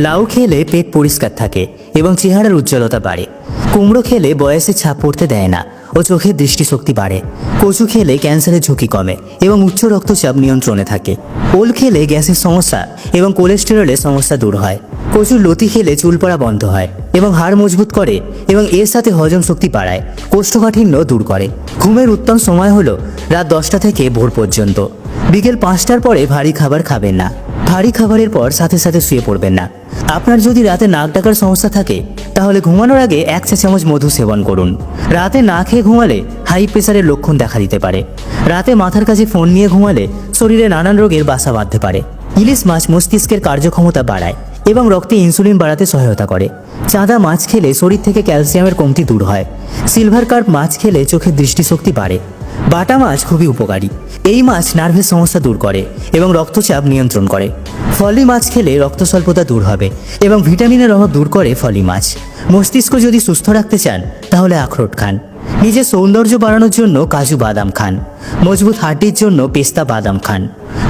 লাউ খেলে পেট পরিষ্কার থাকে এবং চেহারার উজ্জ্বলতা বাড়ে। কুমড়ো খেলে বয়সের ছাপ পড়তে দেয় না ও চোখের দৃষ্টিশক্তি বাড়ে। কচু খেলে ক্যান্সারের ঝুঁকি কমে এবং উচ্চ রক্তচাপ নিয়ন্ত্রণে থাকে। ওল খেলে গ্যাসের সমস্যা এবং কোলেস্টেরলের সমস্যা দূর হয়। কচুর লতি খেলে চুল পড়া বন্ধ হয় এবং হাড় মজবুত করে এবং এর সাথে হজম শক্তি বাড়ায়, কোষ্ঠকাঠিন্য দূর করে। ঘুমের উত্তম সময় হলো রাত 10টা থেকে ভোর পর্যন্ত। বিকেল 5টার পরে ভারী খাবার খাবেন না। ভারী খাবারের পর সাথে সাথে শুয়ে পড়বেন না। আপনার যদি রাতে নাক ডাকার সমস্যা থাকে তাহলে ঘুমানোর আগে 1 চা চামচ মধু সেবন করুন। রাতে না খেয়ে ঘুমালে হাই প্রেসারের লক্ষণ দেখা দিতে পারে। রাতে মাথার কাছে ফোন নিয়ে ঘুমালে শরীরে নানান রোগের বাসা বাঁধতে পারে। ইলিশ মাছ মস্তিষ্কের কার্যক্ষমতা বাড়ায় এবং রক্তে ইনসুলিন বাড়াতে সহায়তা করে। চাঁদা মাছ খেলে শরীর থেকে ক্যালসিয়ামের কমতি দূর হয়। সিলভার কার্প মাছ খেলে চোখের দৃষ্টিশক্তি বাড়ে। বাটা মাছ খুবই উপকারী। এই মাছ নার্ভের সমস্যা দূর করে এবং রক্তচাপ নিয়ন্ত্রণ করে। ফলি মাছ খেলে রক্ত স্বল্পতা দূর হবে এবং ভিটামিনের অভাব দূর করে ফলি মাছ। মস্তিষ্ক যদি সুস্থ রাখতে চান তাহলে আখরোট খান। নিজের সৌন্দর্য বাড়ানোর জন্য কাজু বাদাম খান। মজবুত হাড্ডির জন্য পেস্তা বাদাম খান।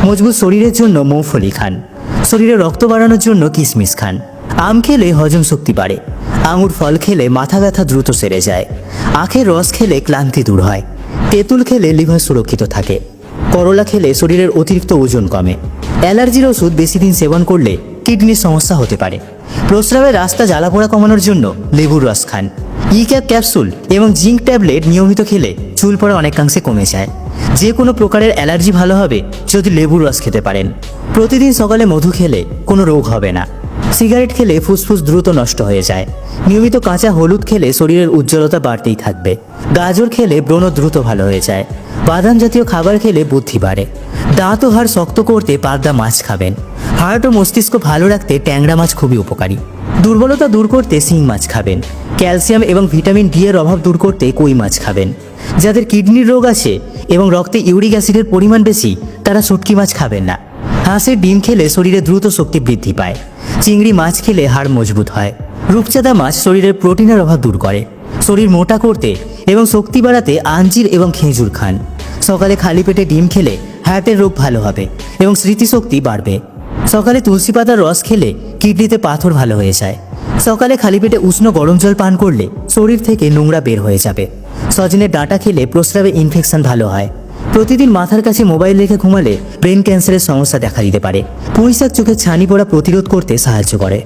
মজবুত শরীরের জন্য মৌফলি খান। শরীরে রক্ত বাড়ানোর জন্য কিশমিশ খান। আম খেলে হজম শক্তি বাড়ে। আঙুর ফল খেলে মাথা ব্যথা দ্রুত সেরে যায়। আখের রস খেলে ক্লান্তি দূর হয়। তেঁতুল খেলে লিভার সুরক্ষিত থাকে। করলা খেলে শরীরের অতিরিক্ত ওজন কমে। অ্যালার্জির ওষুধ বেশি দিন সেবন করলে কিডনির সমস্যা হতে পারে। প্রস্রাবের রাস্তা জ্বালাপোড়া কমানোর জন্য লেবুর রস খান। ইক্যাপ ক্যাপসুল এবং জিঙ্ক ট্যাবলেট নিয়মিত খেলে চুল পড়া অনেকাংশে কমে যায়। যে কোনো প্রকারের অ্যালার্জি ভালো হবে যদি লেবুর রস খেতে পারেন। প্রতিদিন সকালে মধু খেলে কোনো রোগ হবে না। সিগারেট খেলে ফুসফুস দ্রুত নষ্ট হয়ে যায়। নিয়মিত কাঁচা হলুদ খেলে শরীরের উজ্জ্বলতা বাড়তেই থাকবে। গাজর খেলে ব্রণ দ্রুত ভালো হয়ে যায়। বাদাম জাতীয় খাবার খেলে বুদ্ধি বাড়ে। দাঁত ও হাড় শক্ত করতে পাবদা মাছ খাবেন। হার্ট ও মস্তিষ্ক ভালো রাখতে ট্যাংরা মাছ খুবই উপকারী। দুর্বলতা দূর করতে শিং মাছ খাবেন। ক্যালসিয়াম এবং ভিটামিন ডি এর অভাব দূর করতে কই মাছ খাবেন। যাদের কিডনির রোগ আছে এবং রক্তে ইউরিক অ্যাসিডের পরিমাণ বেশি তারা শুটকি মাছ খাবেন না। হাঁসের ডিম খেলে শরীরে দ্রুত শক্তি বৃদ্ধি পায়। চিংড়ি মাছ খেলে হাড় মজবুত হয়। রূপচাঁদা মাছ শরীরের প্রোটিনের অভাব দূর করে। শরীর মোটা করতে এবং শক্তি বাড়াতে আঞ্জির এবং খেজুর খান। সকালে খালি পেটে ডিম খেলে হার্টের রোগ ভালো হবে এবং স্মৃতিশক্তি বাড়বে। সকালে তুলসী পাতার রস খেলে কিডনিতে পাথর ভালো হয়ে যায়। সকালে খালি পেটে উষ্ণ গরম জল পান করলে শরীর থেকে নোংরা বের হয়ে যাবে। সজনের ডাঁটা খেলে প্রস্রাবে ইনফেকশন ভালো হয়। প্রতিদিন মাথার কাছে মোবাইল রেখে ঘুমালে ব্রেন ক্যান্সারের সমস্যা দেখা দিতে পারে। পুঁইশাক চোখের ছানি পড়া প্রতিরোধ করতে সাহায্য করে।